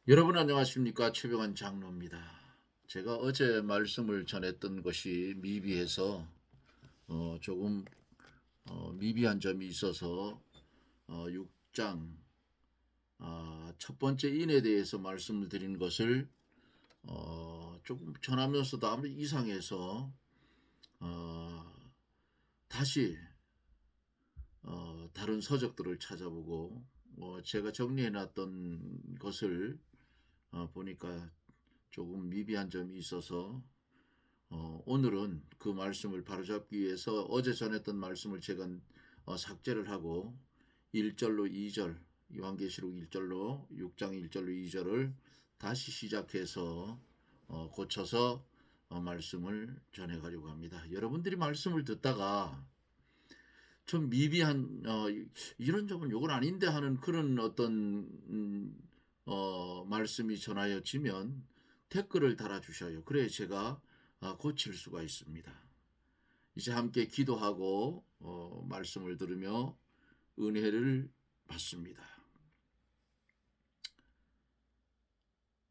여러분 안녕하십니까? 최병환 장로입니다. 제가 어제 말씀을 전했던 것이 미비해서 조금 미비한 점이 있어서 6장 첫 번째 인에 대해서 말씀을 드린 것을 조금 전하면서도 아무 이상해서 어, 다시 다른 서적들을 찾아보고 제가 정리해 놨던 것을 보니까 조금 미비한 점이 있어서 오늘은 그 말씀을 바로잡기 위해서 어제 전했던 말씀을 제가 삭제를 하고 1절로 2절 요한계시록 1절로 6장 1절로 2절을 다시 시작해서 고쳐서 말씀을 전해가려고 합니다. 여러분들이 말씀을 듣다가 좀 미비한 이런 점은 요건 아닌데 하는 그런 어떤 말씀이 전하여지면 댓글을 달아주셔요. 그래야 제가 고칠 수가 있습니다. 이제 함께 기도하고 말씀을 들으며 은혜를 받습니다.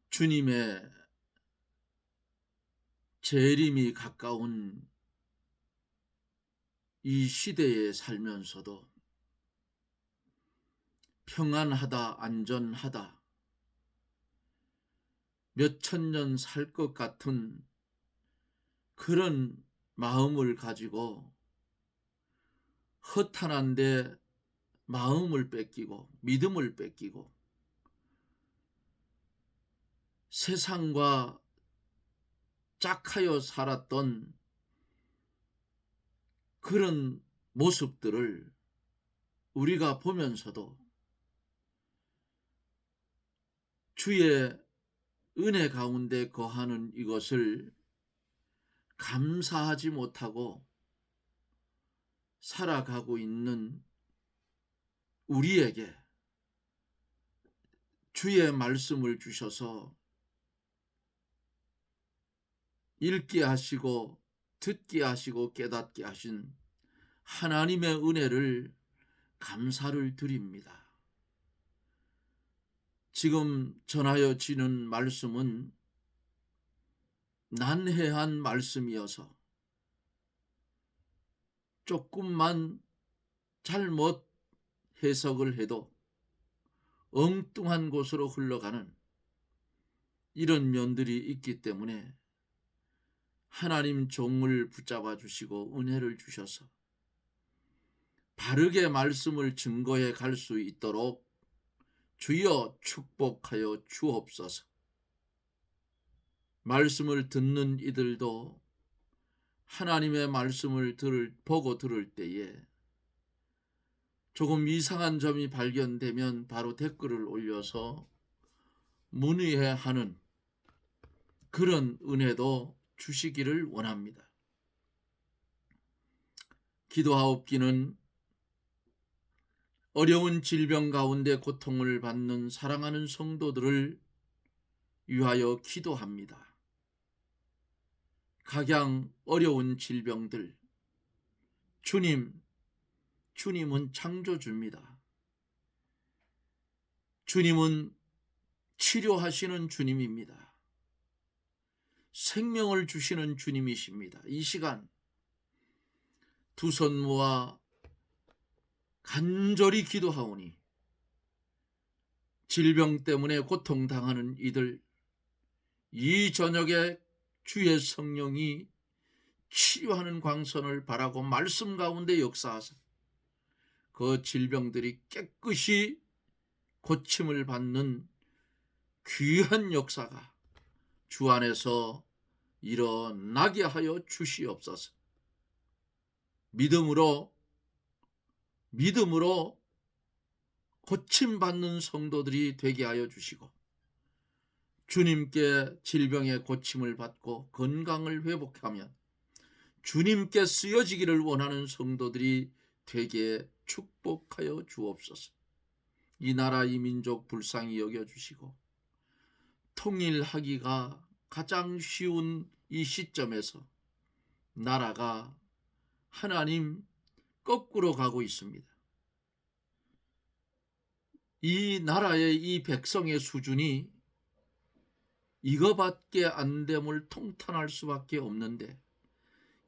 주님의 재림이 가까운 이 시대에 살면서도 평안하다, 안전하다, 몇 천 년 살 것 같은 그런 마음을 가지고 허탄한데 마음을 뺏기고 믿음을 뺏기고 세상과 짝하여 살았던 그런 모습들을 우리가 보면서도 주의 은혜 가운데 거하는 이것을 감사하지 못하고 살아가고 있는 우리에게 주의 말씀을 주셔서 읽게 하시고 듣게 하시고 깨닫게 하신 하나님의 은혜를 감사를 드립니다. 지금 전하여지는 말씀은 난해한 말씀이어서 조금만 잘못 해석을 해도 엉뚱한 곳으로 흘러가는 이런 면들이 있기 때문에 하나님 종을 붙잡아 주시고 은혜를 주셔서 바르게 말씀을 증거해 갈 수 있도록 주여 축복하여 주옵소서. 말씀을 듣는 이들도 하나님의 말씀을 보고 들을 때에 조금 이상한 점이 발견되면 바로 댓글을 올려서 문의하는 그런 은혜도 주시기를 원합니다. 기도하옵기는 어려운 질병 가운데 고통을 받는 사랑하는 성도들을 위하여 기도합니다. 각양 어려운 질병들, 주님은 창조주입니다. 주님은 치료하시는 주님입니다. 생명을 주시는 주님이십니다. 이 시간 두 손 모아 간절히 기도하오니 질병 때문에 고통당하는 이들, 이 저녁에 주의 성령이 치료하는 광선을 바라고 말씀 가운데 역사하사 그 질병들이 깨끗이 고침을 받는 귀한 역사가 주 안에서 일어나게 하여 주시옵소서. 믿음으로 고침받는 성도들이 되게 하여 주시고 주님께 질병의 고침을 받고 건강을 회복하면 주님께 쓰여지기를 원하는 성도들이 되게 축복하여 주옵소서. 이 나라 이 민족 불쌍히 여겨주시고 통일하기가 가장 쉬운 이 시점에서 나라가 하나님 거꾸로 가고 있습니다. 이 나라의 이 백성의 수준이 이거밖에 안 됨을 통탄할 수밖에 없는데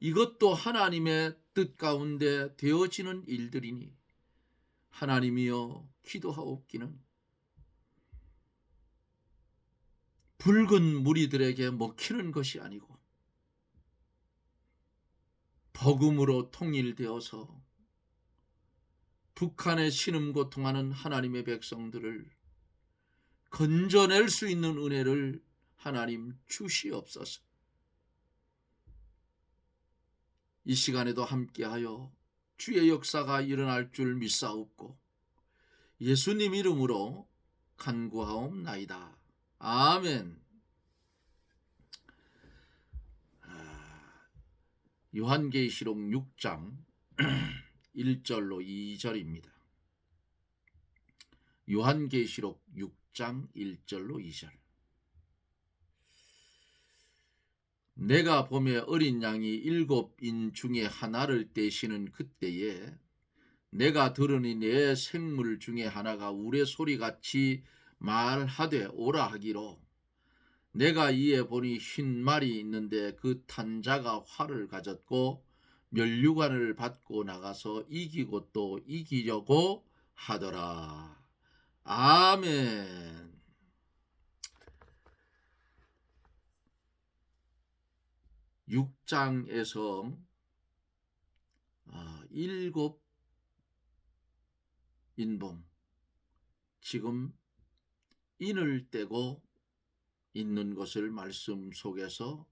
이것도 하나님의 뜻 가운데 되어지는 일들이니 하나님이여 기도하옵기는 붉은 무리들에게 먹히는 것이 아니고 복음으로 통일되어서 북한에 신음고통하는 하나님의 백성들을 건져낼 수 있는 은혜를 하나님 주시옵소서. 이 시간에도 함께하여 주의 역사가 일어날 줄 믿사옵고 예수님 이름으로 간구하옵나이다. 아멘. 요한계시록 6장 1절로 2절입니다. 요한계시록 6장 1절로 2절. 내가 보매 어린 양이 7인 중에 하나를 떼시는 그때에 내가 들으니 내 생물 중에 하나가 우레 소리같이 말하되 오라 하기로 내가 이에 보니 흰 말이 있는데 그 탄 자가 활을 가졌고 면류관을 받고 나가서 이기고 또 이기려고 하더라. 아멘. (6장에서) 7 인봉, 지금 인을 떼고 있는 것을 말씀 속에서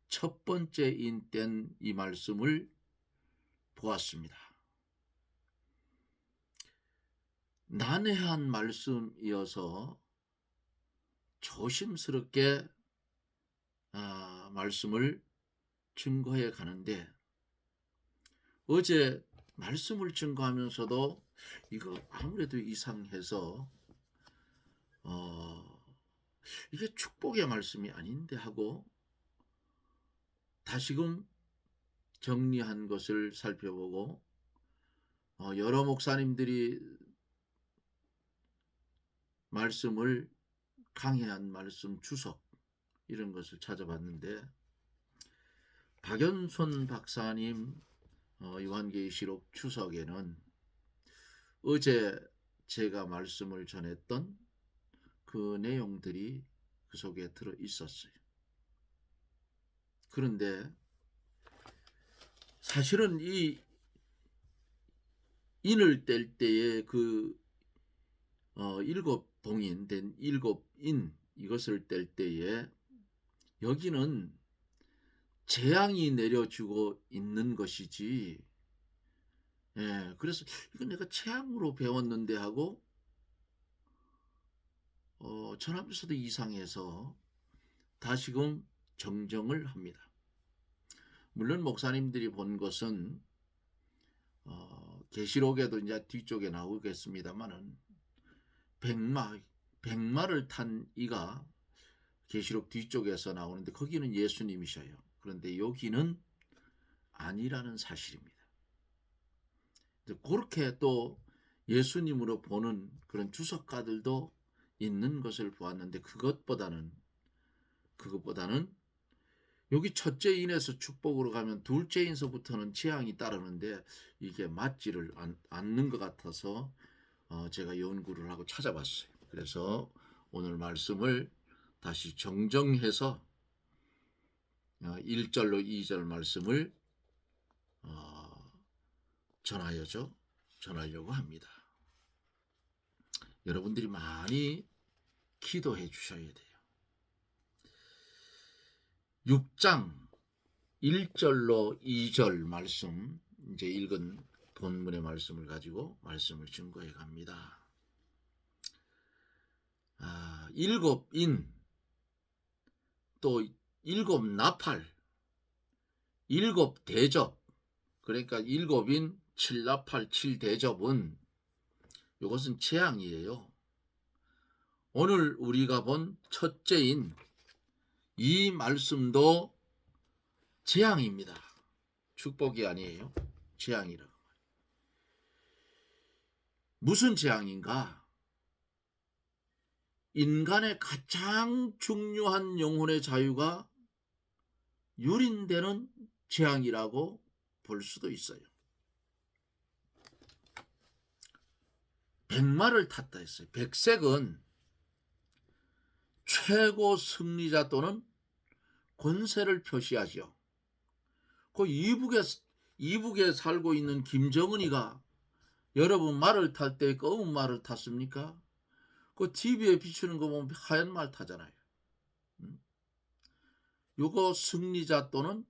첫 번째 인 뗀 이 말씀을 보았습니다. 난해한 말씀이어서 조심스럽게 말씀을 증거해 가는데 어제 말씀을 증거하면서도 이거 아무래도 이상해서 이게 축복의 말씀이 아닌데 하고 다시금 정리한 것을 살펴보고 여러 목사님들이 말씀을 강해한 말씀 주석 이런 것을 찾아봤는데 박연손 박사님 요한계시록 주석에는 어제 제가 말씀을 전했던 그 내용들이 그 속에 들어 있었어요. 그런데 사실은 이 인을 뗄 때에 그 7봉인 된 7인 이것을 뗄 때에 여기는 재앙이 내려주고 있는 것이지, 그래서 이건 내가 재앙으로 배웠는데 하고 전하면서도 이상해서 다시금 정정을 합니다. 물론 목사님들이 본 것은 계시록에도 이제 뒤쪽에 나오겠습니다만은 백마를 탄 이가 계시록 뒤쪽에서 나오는데 거기는 예수님이셔요. 그런데 여기는 아니라는 사실입니다. 그렇게 또 예수님으로 보는 그런 주석가들도 있는 것을 보았는데 그것보다는 여기 첫째 인에서 축복으로 가면 둘째 인서부터는 재앙이 따르는데 이게 맞지를 않는 것 같아서 제가 연구를 하고 찾아봤어요. 그래서 오늘 말씀을 다시 정정해서 1절로 2절 말씀을 전하려고 합니다. 여러분들이 많이 기도해 주셔야 돼요. 6장 1절로 2절 말씀, 이제 읽은 본문의 말씀을 가지고 말씀을 증거해 갑니다. 7인, 또 7나팔, 7대접, 그러니까 7인 7나팔 7대접은 이것은 재앙이에요. 오늘 우리가 본 첫째인 이 말씀도 재앙입니다. 축복이 아니에요. 재앙이라고. 무슨 재앙인가? 인간의 가장 중요한 영혼의 자유가 유린되는 재앙이라고 볼 수도 있어요. 백마를 탔다 했어요. 백색은 최고 승리자 또는 권세를 표시하죠. 그 이북에 살고 있는 김정은이가 여러분 말을 탈 때 검은 말을 탔습니까? 그 TV에 비추는 거 보면 하얀 말 타잖아요. 요거 승리자 또는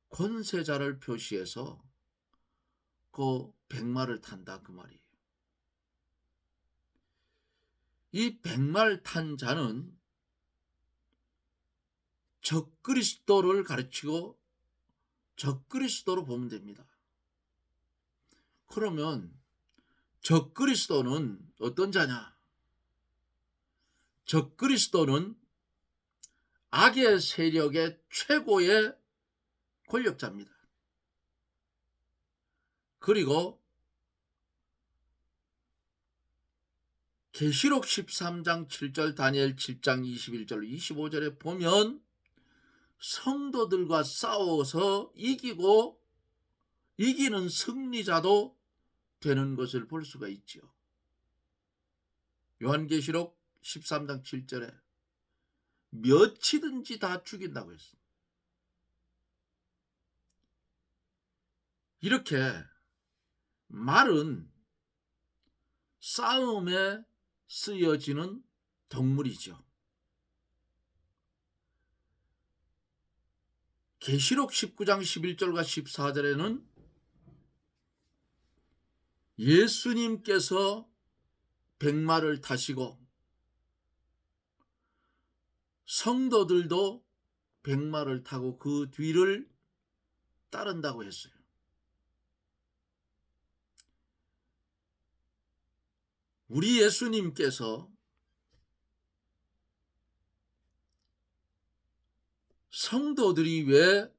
권세자를 표시해서 그 백마를 탄다 그 말이에요. 이 백마를 탄 자는 적그리스도를 가르치고 적그리스도로 보면 됩니다. 그러면 적그리스도는 어떤 자냐? 적그리스도는 악의 세력의 최고의 권력자입니다. 그리고 계시록 13장 7절 다니엘 7장 21절 25절에 보면 성도들과 싸워서 이기고 이기는 승리자도 되는 것을 볼 수가 있지요. 요한계시록 13장 7절에 몇이든지 다 죽인다고 했습니다. 이렇게 말은 싸움에 쓰여지는 동물이죠. 계시록 19장 11절과 14절에는 예수님께서 백마를 타시고 성도들도 백마를 타고 그 뒤를 따른다고 했어요. 우리 예수님께서 성도들이 왜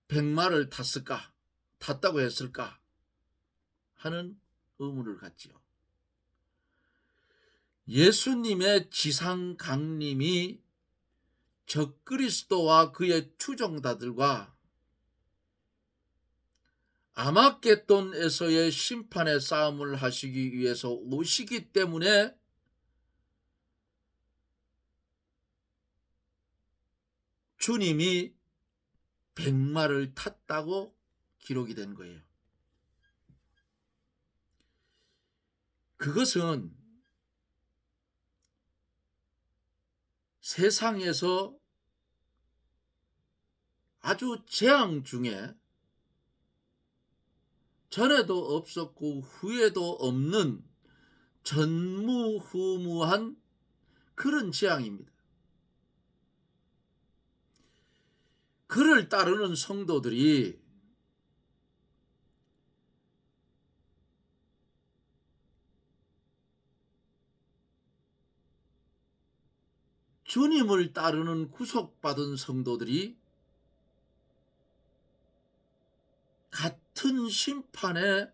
백마를 탔다고 했을까 하는 의문을 갖지요. 예수님의 지상 강림이 적그리스도와 그의 추종자들과 아마겟돈에서의 심판의 싸움을 하시기 위해서 오시기 때문에 주님이 백마를 탔다고 기록이 된 거예요. 그것은 세상에서 아주 재앙 중에 전에도 없었고 후에도 없는 전무후무한 그런 재앙입니다. 그를 따르는 성도들이 주님을 따르는 구속받은 성도들이 같은 심판에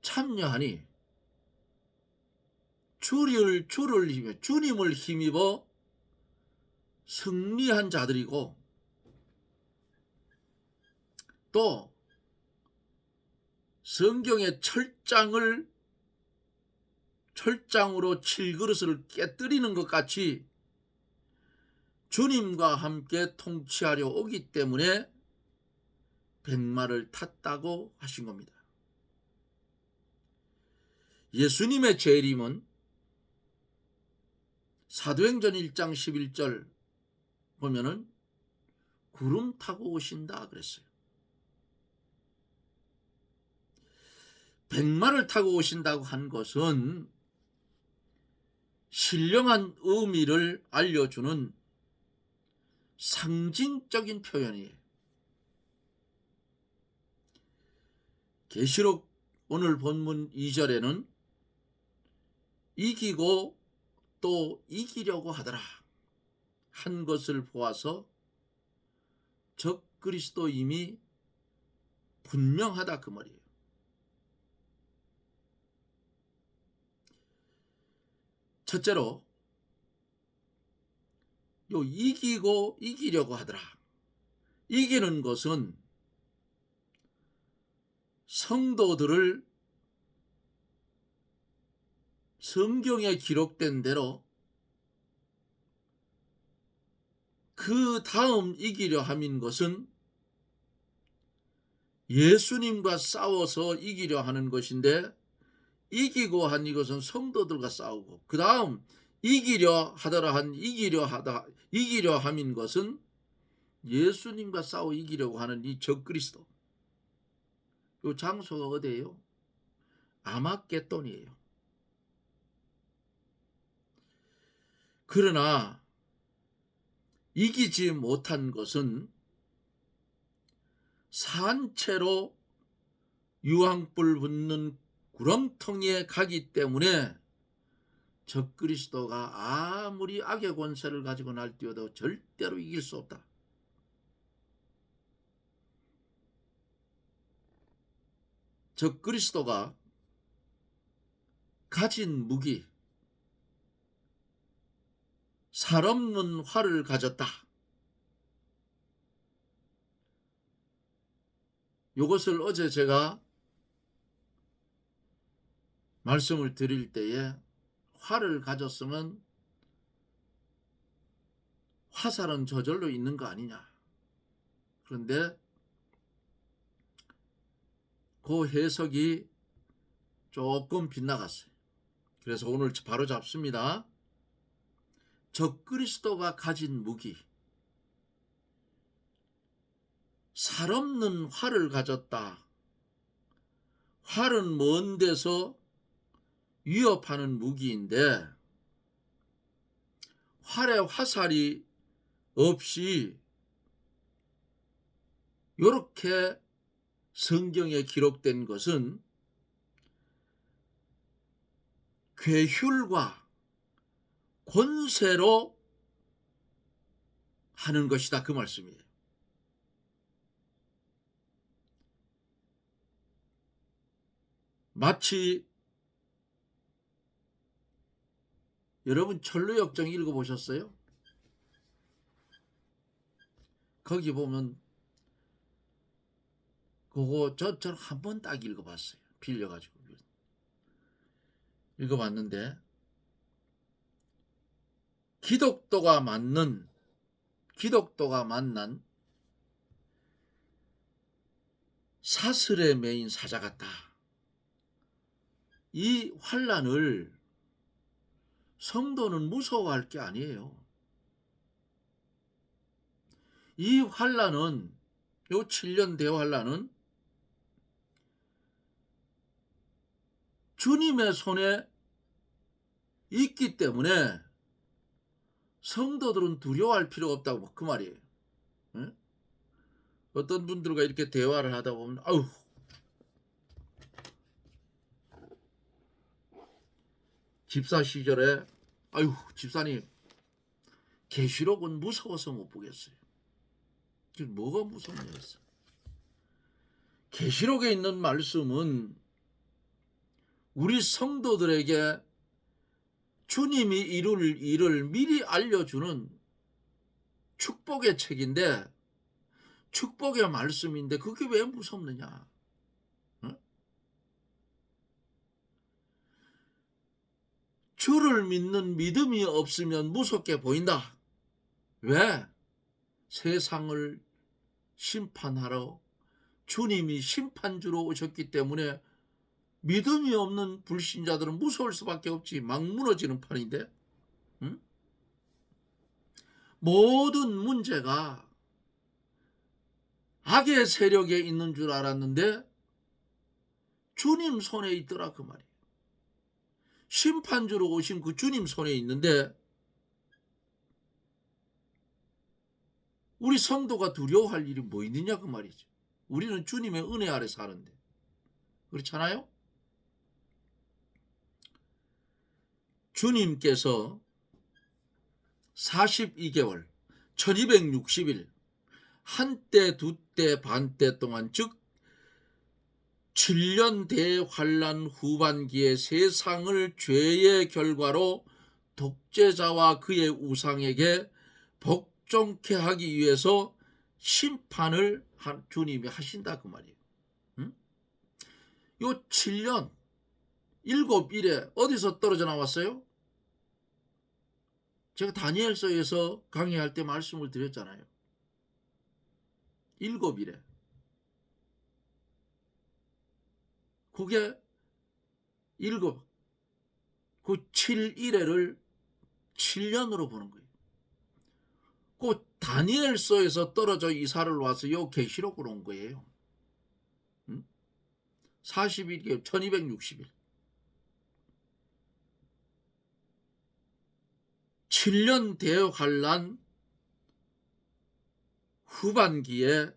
참여하니 주님을 힘입어 승리한 자들이고 또 성경의 철장으로 칠 그릇을 깨뜨리는 것 같이 주님과 함께 통치하려 오기 때문에 백마를 탔다고 하신 겁니다. 예수님의 재림은 사도행전 1장 11절 보면은 구름 타고 오신다 그랬어요. 백마를 타고 오신다고 한 것은 신령한 의미를 알려주는 상징적인 표현이에요. 계시록 오늘 본문 2절에는 이기고 또 이기려고 하더라 한 것을 보아서 적그리스도임이 분명하다 그 말이에요. 첫째로 이기고 이기려고 하더라. 이기는 것은 성도들을 성경에 기록된 대로 그 다음 이기려 함인 것은 예수님과 싸워서 이기려 하는 것인데, 이기고 한 이것은 성도들과 싸우고, 그 다음 이기려 하더라 한 이기려 함인 것은 예수님과 싸워 이기려고 하는 이 적그리스도. 이 장소가 어디예요? 아마겟돈이에요. 그러나 이기지 못한 것은 산채로 유황불 붙는 구렁텅이에 가기 때문에 적그리스도가 아무리 악의 권세를 가지고 날뛰어도 절대로 이길 수 없다. 적그리스도가 가진 무기, 살없는 활을 가졌다. 이것을 어제 제가 말씀을 드릴 때에 활을 가졌으면 화살은 저절로 있는 거 아니냐. 그런데 그 해석이 조금 빗나갔어요. 그래서 오늘 바로 잡습니다. 적그리스도가 가진 무기, 살없는 활을 가졌다. 활은 먼 데서 위협하는 무기인데, 활에 화살이 없이 이렇게 성경에 기록된 것은 괴휼과 권세로 하는 것이다, 그 말씀이에요. 마치 여러분 철로역정 읽어보셨어요? 거기 보면 그거 저는 한 번 딱 읽어봤어요. 빌려가지고 읽어봤는데, 기독도가 만난 사슬에 매인 사자 같다. 이 환난을 성도는 무서워할 게 아니에요. 이 환난은, 요 7년 대환난은 주님의 손에 있기 때문에 성도들은 두려워할 필요가 없다고, 그 말이에요. 네? 어떤 분들과 이렇게 대화를 하다 보면, 아우, 집사 시절에, 아유, 집사님, 계시록은 무서워서 못 보겠어요. 뭐가 무섭냐 했어. 계시록에 있는 말씀은 우리 성도들에게 주님이 이룰 일을 미리 알려주는 축복의 책인데, 축복의 말씀인데 그게 왜 무섭느냐. 어? 주를 믿는 믿음이 없으면 무섭게 보인다. 왜? 세상을 심판하러 주님이 심판주로 오셨기 때문에 믿음이 없는 불신자들은 무서울 수밖에 없지. 막 무너지는 판인데. 응? 모든 문제가 악의 세력에 있는 줄 알았는데 주님 손에 있더라, 그 말이에요. 심판주로 오신 그 주님 손에 있는데 우리 성도가 두려워할 일이 뭐 있느냐, 그 말이죠. 우리는 주님의 은혜 아래 사는데. 그렇잖아요? 주님께서 42개월 1260일 한때 두때 반때 동안, 즉 7년 대환란 후반기에 세상을 죄의 결과로 독재자와 그의 우상에게 복종케 하기 위해서 심판을 주님이 하신다 그 말이에요. 응? 요 7년 7일에 어디서 떨어져 나왔어요? 제가 다니엘서에서 강의할 때 말씀을 드렸잖아요. 7일에. 그게 7, 그 7일에를 7년으로 보는 거예요. 그 다니엘서에서 떨어져 이사를 와서 요 계시록으로 온 거예요. 41개월 1260일. 7년 되어 갈란 후반기에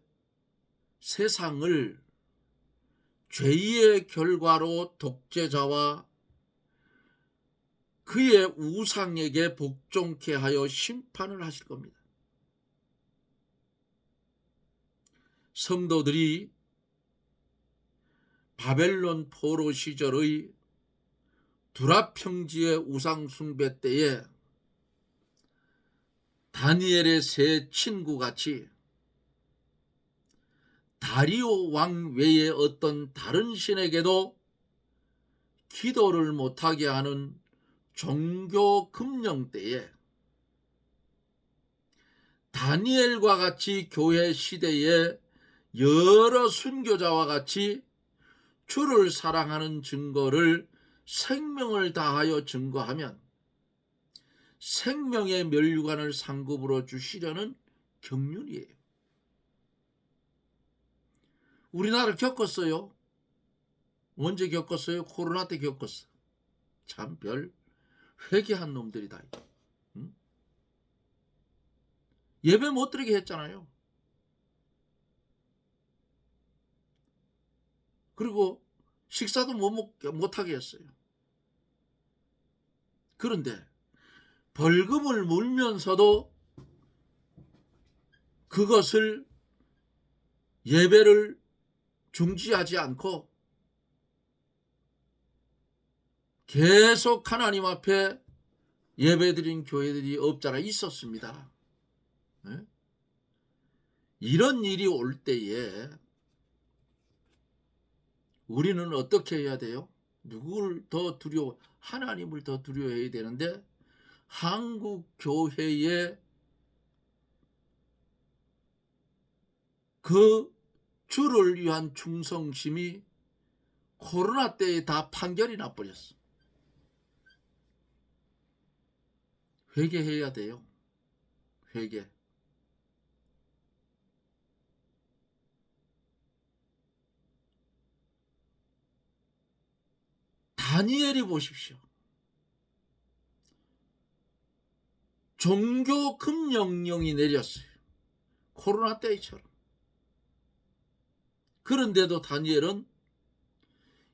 세상을 죄의 결과로 독재자와 그의 우상에게 복종케 하여 심판을 하실 겁니다. 성도들이 바벨론 포로 시절의 두라평지의 우상 숭배 때에 다니엘의 세 친구같이 다리오 왕 외에 어떤 다른 신에게도 기도를 못하게 하는 종교 금령 때에 다니엘과 같이 교회 시대에 여러 순교자와 같이 주를 사랑하는 증거를 생명을 다하여 증거하면 생명의 면류관을 상급으로 주시려는 경륜이에요. 우리나라 겪었어요. 언제 겪었어요? 코로나 때 겪었어. 참 별 회개한 놈들이다. 응? 예배 못 드리게 했잖아요. 그리고 식사도 못하게 했어요. 그런데 벌금을 물면서도 그것을 예배를 중지하지 않고 계속 하나님 앞에 예배드린 교회들이 없잖아 있었습니다. 네? 이런 일이 올 때에 우리는 어떻게 해야 돼요? 누구를 더 두려워? 하나님을 더 두려워해야 되는데 한국 교회의 그 주를 위한 충성심이 코로나 때에 다 판결이 나버렸어. 회개해야 돼요. 회개. 다니엘이 보십시오. 종교 금령령이 내렸어요. 코로나 때처럼. 그런데도 다니엘은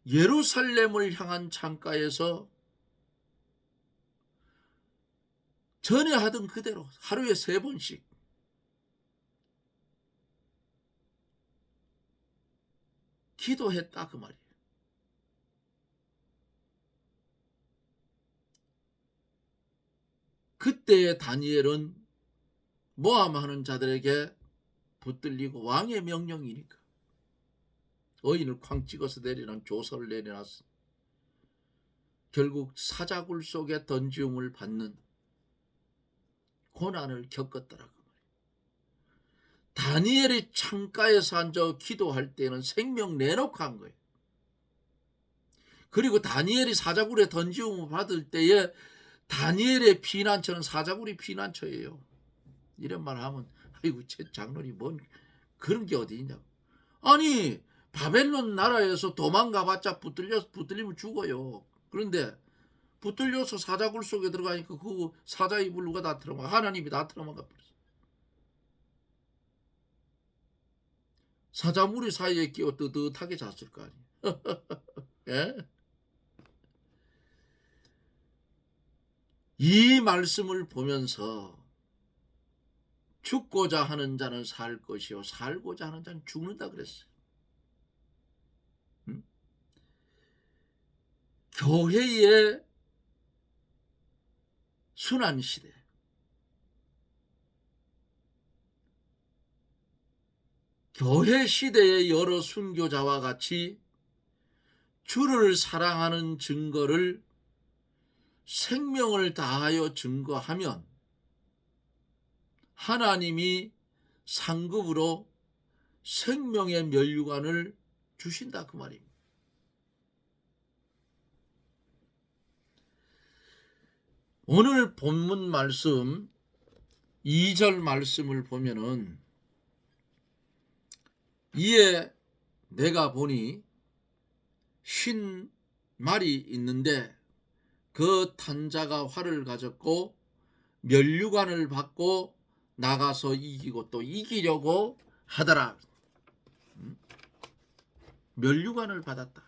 예루살렘을 향한 창가에서 전에 하던 그대로 하루에 3번씩 기도했다 그 말이에요. 그때의 다니엘은 모함하는 자들에게 붙들리고 왕의 명령이니까 어인을 쾅 찍어서 내리는 조서를 내려놨어. 결국 사자굴 속에 던지움을 받는 고난을 겪었더라고. 다니엘이 창가에서 앉아 기도할 때는 생명 내놓고 한 거예요. 그리고 다니엘이 사자굴에 던지움을 받을 때에 다니엘의 피난처는 사자굴이 피난처예요. 이런 말 하면 아이고 제 장로님 뭔 그런 게 어디 있냐고. 아니 바벨론 나라에서 도망가봤자 붙들리면 죽어요. 그런데 붙들려서 사자굴 속에 들어가니까 그 사자 입을 누가 다 틀어막아? 하나님이 다 틀어막아 버렸어. 사자무리 사이에 끼어 뜨뜻하게 잤을 거 아니에요. 예? 이 말씀을 보면서 죽고자 하는 자는 살 것이요 살고자 하는 자는 죽는다 그랬어요. 교회의 순환 시대, 교회 시대의 여러 순교자와 같이 주를 사랑하는 증거를 생명을 다하여 증거하면 하나님이 상급으로 생명의 면류관을 주신다 그 말입니다. 오늘 본문 말씀 2절 말씀을 보면은 이에 내가 보니 50마리 있는데 그 탄자가 활을 가졌고 면류관을 받고 나가서 이기고 또 이기려고 하더라. 면류관을 받았다.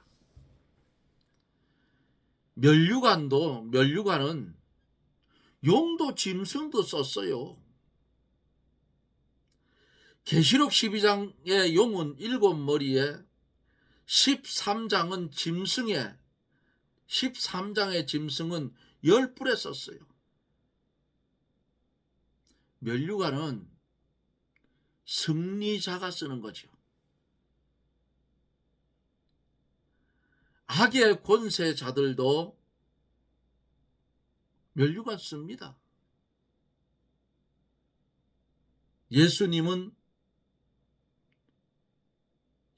면류관은 용도 짐승도 썼어요. 계시록 12장의 용은 7머리에 13장은 짐승에 13장의 짐승은 10뿔에 썼어요. 면류관은 승리자가 쓰는 거죠. 악의 권세자들도 면류관 씁니다. 예수님은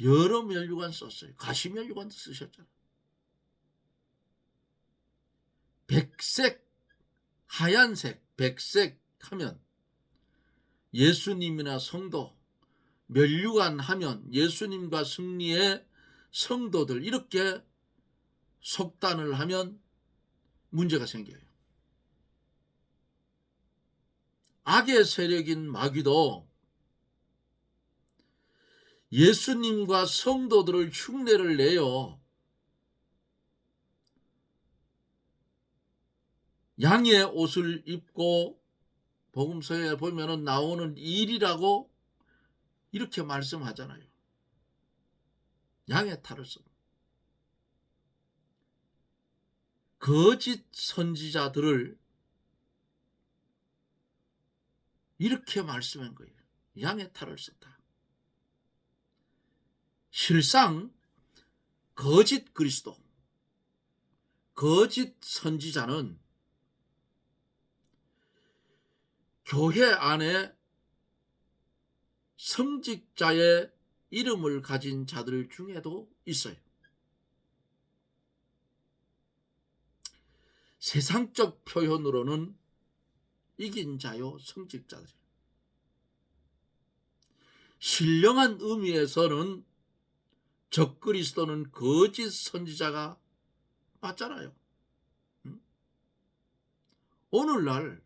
여러 면류관 썼어요. 가시 면류관도 쓰셨잖아요. 백색, 하얀색, 백색 하면 예수님이나 성도, 면류관 하면 예수님과 승리의 성도들, 이렇게 속단을 하면 문제가 생겨요. 악의 세력인 마귀도 예수님과 성도들을 흉내를 내요. 양의 옷을 입고 복음서에 보면은 나오는 일이라고 이렇게 말씀하잖아요. 양의 탈을 씁니다. 거짓 선지자들을 이렇게 말씀한 거예요. 양의 탈을 썼다. 실상 거짓 그리스도, 거짓 선지자는 교회 안에 성직자의 이름을 가진 자들 중에도 있어요. 세상적 표현으로는 이긴 자요 성직자들. 신령한 의미에서는 적그리스도는 거짓 선지자가 맞잖아요. 오늘날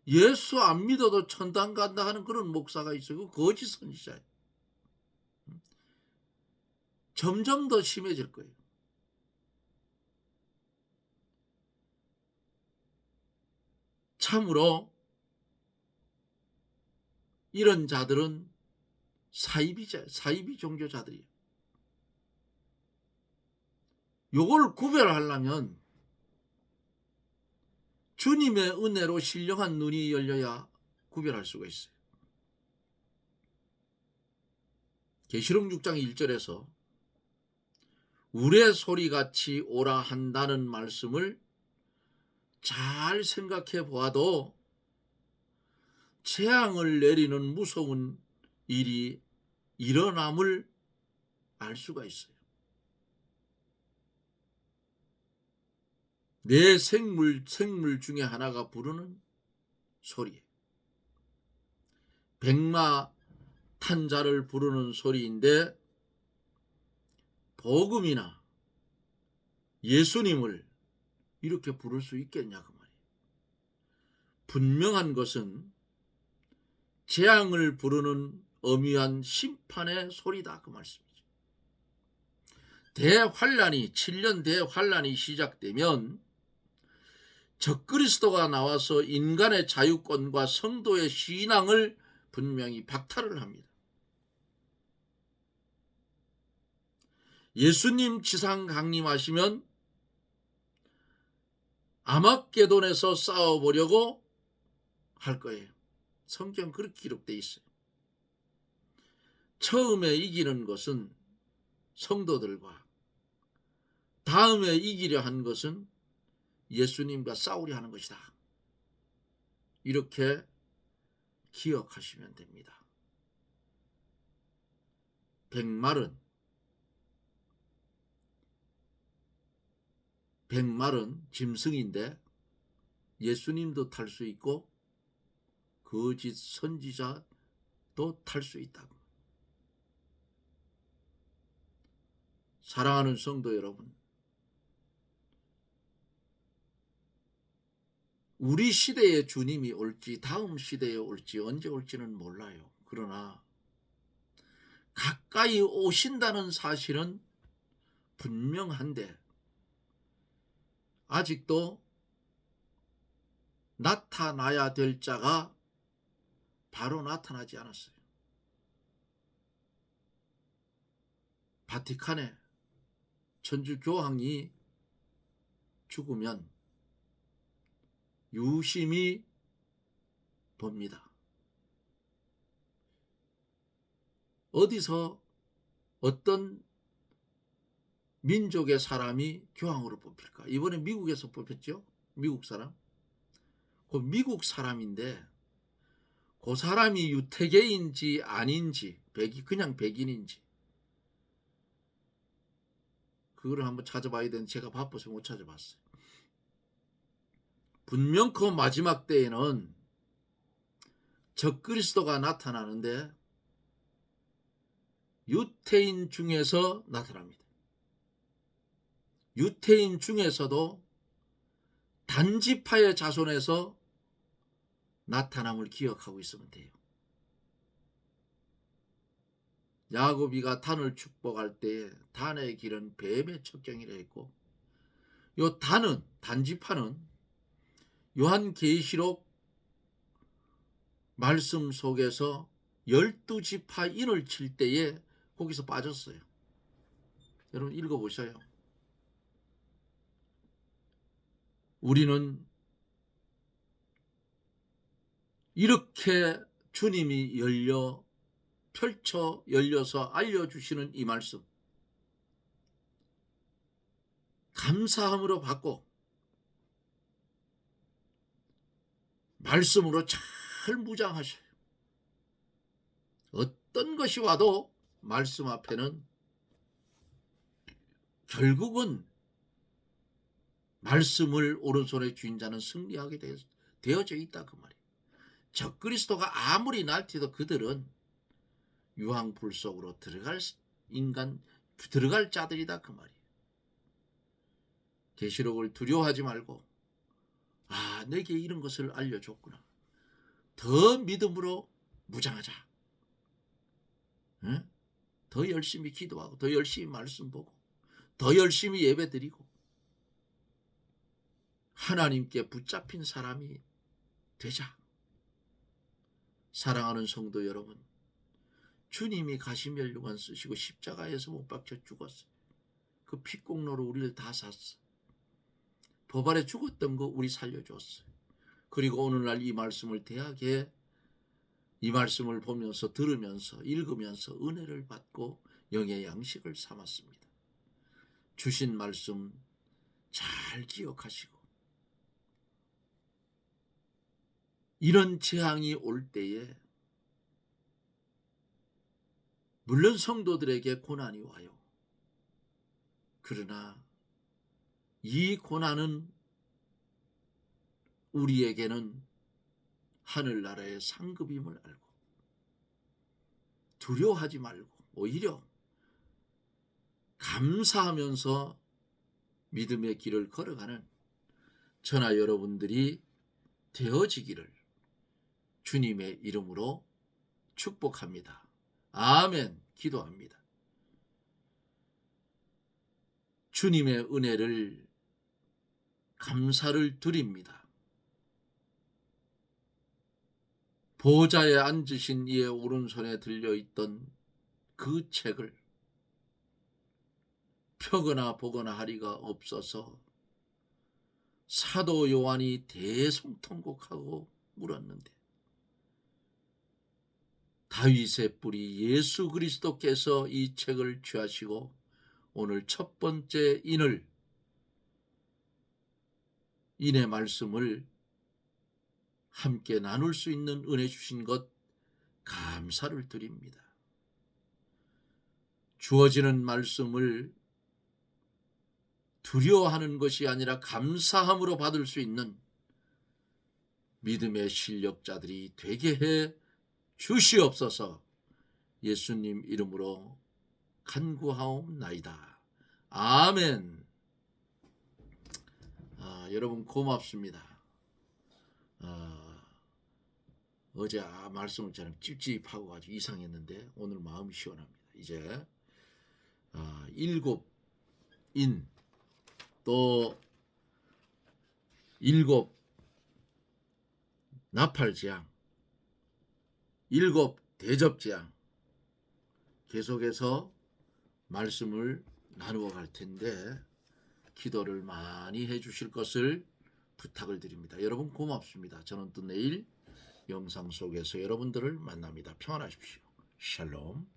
예수 안 믿어도 천당 간다 하는 그런 목사가 있어요. 거짓 선지자예요. 점점 더 심해질 거예요. 참으로 이런 자들은 사이비 종교자들이에요. 요걸 구별하려면 주님의 은혜로 신령한 눈이 열려야 구별할 수가 있어요. 계시록 6장 1절에서 우레 소리같이 오라 한다는 말씀을 잘 생각해 보아도 재앙을 내리는 무서운 일이 일어남을 알 수가 있어요. 내 생물 중에 하나가 부르는 소리, 백마 탄자를 부르는 소리인데 복음이나 예수님을 이렇게 부를 수 있겠냐 그 말이에요. 분명한 것은 재앙을 부르는 엄위한 심판의 소리다 그 말씀이죠. 대환란이 7년 대환란이 시작되면 적그리스도가 나와서 인간의 자유권과 성도의 신앙을 분명히 박탈을 합니다. 예수님 지상 강림하시면 아마게돈에서 싸워보려고 할 거예요. 성경 그렇게 기록되어 있어요. 처음에 이기는 것은 성도들과 다음에 이기려 한 것은 예수님과 싸우려 하는 것이다. 이렇게 기억하시면 됩니다. 백말은 짐승인데 예수님도 탈 수 있고 거짓 선지자도 탈 수 있다고. 사랑하는 성도 여러분, 우리 시대에 주님이 올지 다음 시대에 올지 언제 올지는 몰라요. 그러나 가까이 오신다는 사실은 분명한데 아직도 나타나야 될 자가 바로 나타나지 않았어요. 바티칸에 천주교황이 죽으면 유심히 봅니다. 어디서 어떤 민족의 사람이 교황으로 뽑힐까? 이번에 미국에서 뽑혔죠? 미국 사람. 그 미국 사람인데 그 사람이 유태계인지 아닌지 그냥 백인인지 그거를 한번 찾아봐야 되는데 제가 바빠서 못 찾아봤어요. 분명 그 마지막 때에는 적그리스도가 나타나는데 유태인 중에서 나타납니다. 유태인 중에서도 단지파의 자손에서 나타남을 기억하고 있으면 돼요. 야곱이가 단을 축복할 때 단의 길은 뱀의 첩경이라 했고, 요 단지파는 요한계시록 말씀 속에서 12지파 인을 칠 때에 거기서 빠졌어요. 여러분 읽어보셔요. 우리는 이렇게 주님이 열려서 알려주시는 이 말씀 감사함으로 받고 말씀으로 잘 무장하셔요. 어떤 것이 와도 말씀 앞에는 결국은 말씀을 오른손에 쥔 자는 승리하게 되어져 있다 그 말이에요. 적그리스도가 아무리 날뛰도 그들은 유황불 속으로 들어갈 자들이다 그 말이에요. 계시록을 두려워하지 말고 내게 이런 것을 알려줬구나. 더 믿음으로 무장하자. 응? 더 열심히 기도하고 더 열심히 말씀 보고 더 열심히 예배드리고 하나님께 붙잡힌 사람이 되자. 사랑하는 성도 여러분, 주님이 가시면류관 쓰시고 십자가에서 못 박혀 죽었어요. 그 피공로로 우리를 다 샀어. 법 아래 죽었던 거 우리 살려줬어요. 그리고 오늘날 이 말씀을 대하게 이 말씀을 보면서 들으면서 읽으면서 은혜를 받고 영의 양식을 삼았습니다. 주신 말씀 잘 기억하시고 이런 재앙이 올 때에 물론 성도들에게 고난이 와요. 그러나 이 고난은 우리에게는 하늘나라의 상급임을 알고 두려워하지 말고 오히려 감사하면서 믿음의 길을 걸어가는 저나 여러분들이 되어지기를 주님의 이름으로 축복합니다. 아멘. 기도합니다. 주님의 은혜를 감사를 드립니다. 보좌에 앉으신 이의 오른손에 들려있던 그 책을 펴거나 보거나 하리가 없어서 사도 요한이 대성통곡하고 물었는데 다윗의 뿌리 예수 그리스도께서 이 책을 취하시고 오늘 첫 번째 인의 말씀을 함께 나눌 수 있는 은혜 주신 것 감사를 드립니다. 주어지는 말씀을 두려워하는 것이 아니라 감사함으로 받을 수 있는 믿음의 실력자들이 되게 해 주시옵소서. 예수님 이름으로 간구하옵나이다. 아멘. 여러분 고맙습니다. 어제 말씀을 저는 찝찝하고 아주 이상했는데 오늘 마음이 시원합니다. 이제 일곱 인 또 일곱 나팔재앙, 일곱 대접재앙 계속해서 말씀을 나누어 갈 텐데 기도를 많이 해 주실 것을 부탁을 드립니다. 여러분 고맙습니다. 저는 또 내일 영상 속에서 여러분들을 만납니다. 평안하십시오. 샬롬.